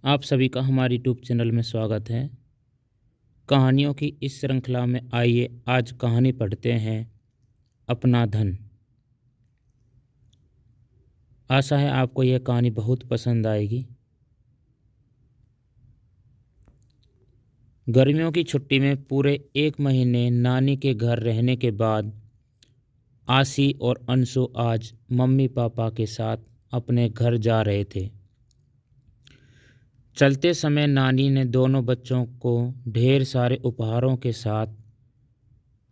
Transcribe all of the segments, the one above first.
आप सभी का हमारे यूट्यूब चैनल में स्वागत है। कहानियों की इस श्रृंखला में आइए आज कहानी पढ़ते हैं अपना धन। आशा है आपको यह कहानी बहुत पसंद आएगी। गर्मियों की छुट्टी में पूरे 1 महीने नानी के घर रहने के बाद आशी और अंशु आज मम्मी पापा के साथ अपने घर जा रहे थे। चलते समय नानी ने दोनों बच्चों को ढेर सारे उपहारों के साथ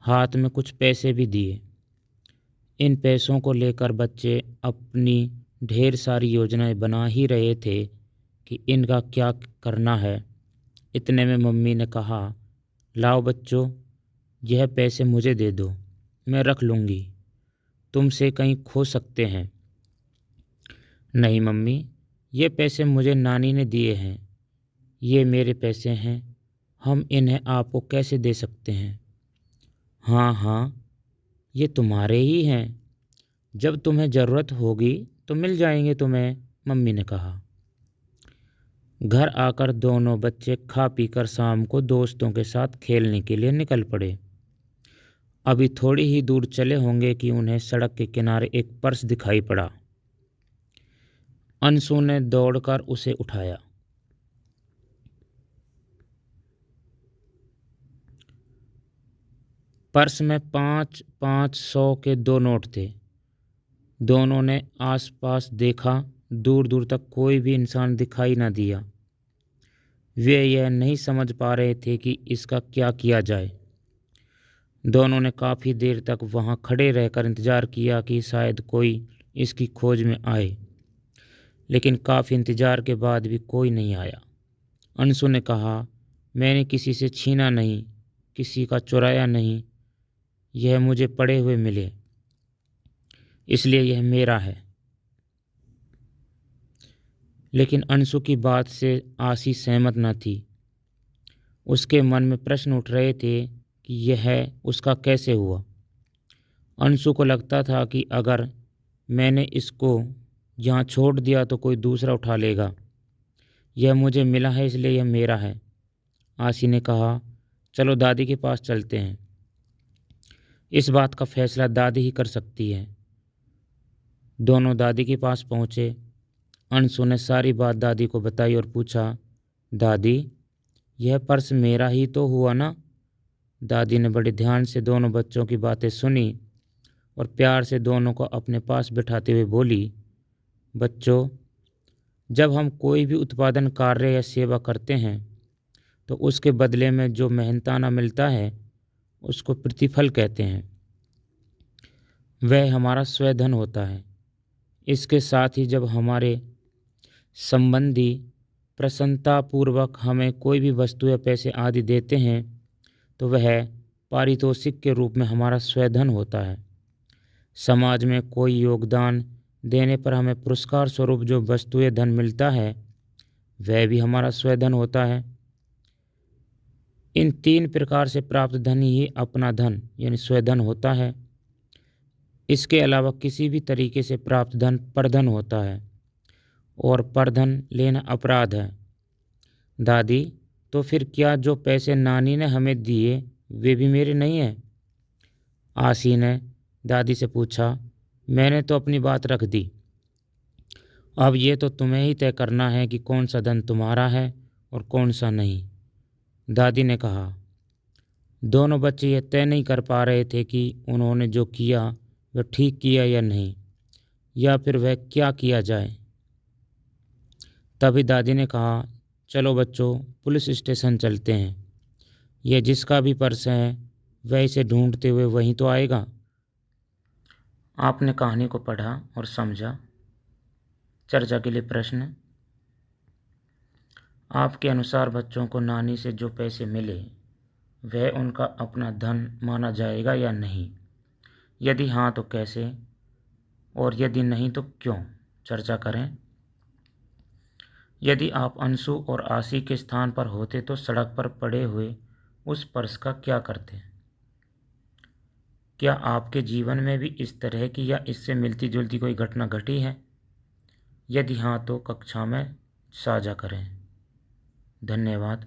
हाथ में कुछ पैसे भी दिए। इन पैसों को लेकर बच्चे अपनी ढेर सारी योजनाएं बना ही रहे थे कि इनका क्या करना है। इतने में मम्मी ने कहा, लाओ बच्चों, यह पैसे मुझे दे दो, मैं रख लूँगी, तुमसे कहीं खो सकते हैं। नहीं मम्मी, ये पैसे मुझे नानी ने दिए हैं, ये मेरे पैसे हैं, हम इन्हें आपको कैसे दे सकते हैं। हाँ हाँ, ये तुम्हारे ही हैं, जब तुम्हें ज़रूरत होगी तो मिल जाएंगे तुम्हें, मम्मी ने कहा। घर आकर दोनों बच्चे खा पीकर शाम को दोस्तों के साथ खेलने के लिए निकल पड़े। अभी थोड़ी ही दूर चले होंगे कि उन्हें सड़क के किनारे एक पर्स दिखाई पड़ा। अंशु ने दौड़कर उसे उठाया। पर्स में 5-5 100 के 2 नोट थे। दोनों ने आसपास देखा, दूर दूर तक कोई भी इंसान दिखाई न दिया। वे यह नहीं समझ पा रहे थे कि इसका क्या किया जाए। दोनों ने काफ़ी देर तक वहां खड़े रहकर इंतज़ार किया कि शायद कोई इसकी खोज में आए, लेकिन काफ़ी इंतज़ार के बाद भी कोई नहीं आया। अंशु ने कहा, मैंने किसी से छीना नहीं, किसी का चुराया नहीं, यह मुझे पड़े हुए मिले, इसलिए यह मेरा है। लेकिन अंशु की बात से आशी सहमत न थी। उसके मन में प्रश्न उठ रहे थे कि यह उसका कैसे हुआ। अंशु को लगता था कि अगर मैंने इसको यहाँ छोड़ दिया तो कोई दूसरा उठा लेगा। यह मुझे मिला है इसलिए यह मेरा है। आशी ने कहा, चलो दादी के पास चलते हैं, इस बात का फैसला दादी ही कर सकती है। दोनों दादी के पास पहुँचे। अंशु ने सारी बात दादी को बताई और पूछा, दादी, यह पर्स मेरा ही तो हुआ ना। दादी ने बड़े ध्यान से दोनों बच्चों की बातें सुनी और प्यार से दोनों को अपने पास बिठाते हुए बोली, बच्चों, जब हम कोई भी उत्पादन कार्य या सेवा करते हैं तो उसके बदले में जो मेहनताना मिलता है उसको प्रतिफल कहते हैं। वह हमारा स्वधन होता है। इसके साथ ही जब हमारे संबंधी प्रसन्नतापूर्वक हमें कोई भी वस्तु या पैसे आदि देते हैं तो वह पारितोषिक के रूप में हमारा स्वधन होता है। समाज में कोई योगदान देने पर हमें पुरस्कार स्वरूप जो वस्तु या धन मिलता है वह भी हमारा स्वधन होता है। इन 3 प्रकार से प्राप्त धन ही अपना धन यानी स्वधन होता है। इसके अलावा किसी भी तरीके से प्राप्त धन परधन होता है और परधन लेना अपराध है। दादी, तो फिर क्या जो पैसे नानी ने हमें दिए वे भी मेरे नहीं हैं? आशी ने दादी से पूछा। मैंने तो अपनी बात रख दी, अब ये तो तुम्हें ही तय करना है कि कौन सा धन तुम्हारा है और कौन सा नहीं, दादी ने कहा। दोनों बच्चे यह तय नहीं कर पा रहे थे कि उन्होंने जो किया वह ठीक किया या नहीं, या फिर वह क्या किया जाए। तभी दादी ने कहा, चलो बच्चों, पुलिस स्टेशन चलते हैं। यह जिसका भी पर्स है वह इसे ढूंढते हुए वहीं तो आएगा। आपने कहानी को पढ़ा और समझा। चर्चा के लिए प्रश्न, आपके अनुसार बच्चों को नानी से जो पैसे मिले वह उनका अपना धन माना जाएगा या नहीं? यदि हाँ तो कैसे, और यदि नहीं तो क्यों? चर्चा करें। यदि आप अंशु और आशी के स्थान पर होते तो सड़क पर पड़े हुए उस पर्स का क्या करते? क्या आपके जीवन में भी इस तरह की या इससे मिलती जुलती कोई घटना घटी है? यदि हाँ तो कक्षा में साझा करें। धन्यवाद।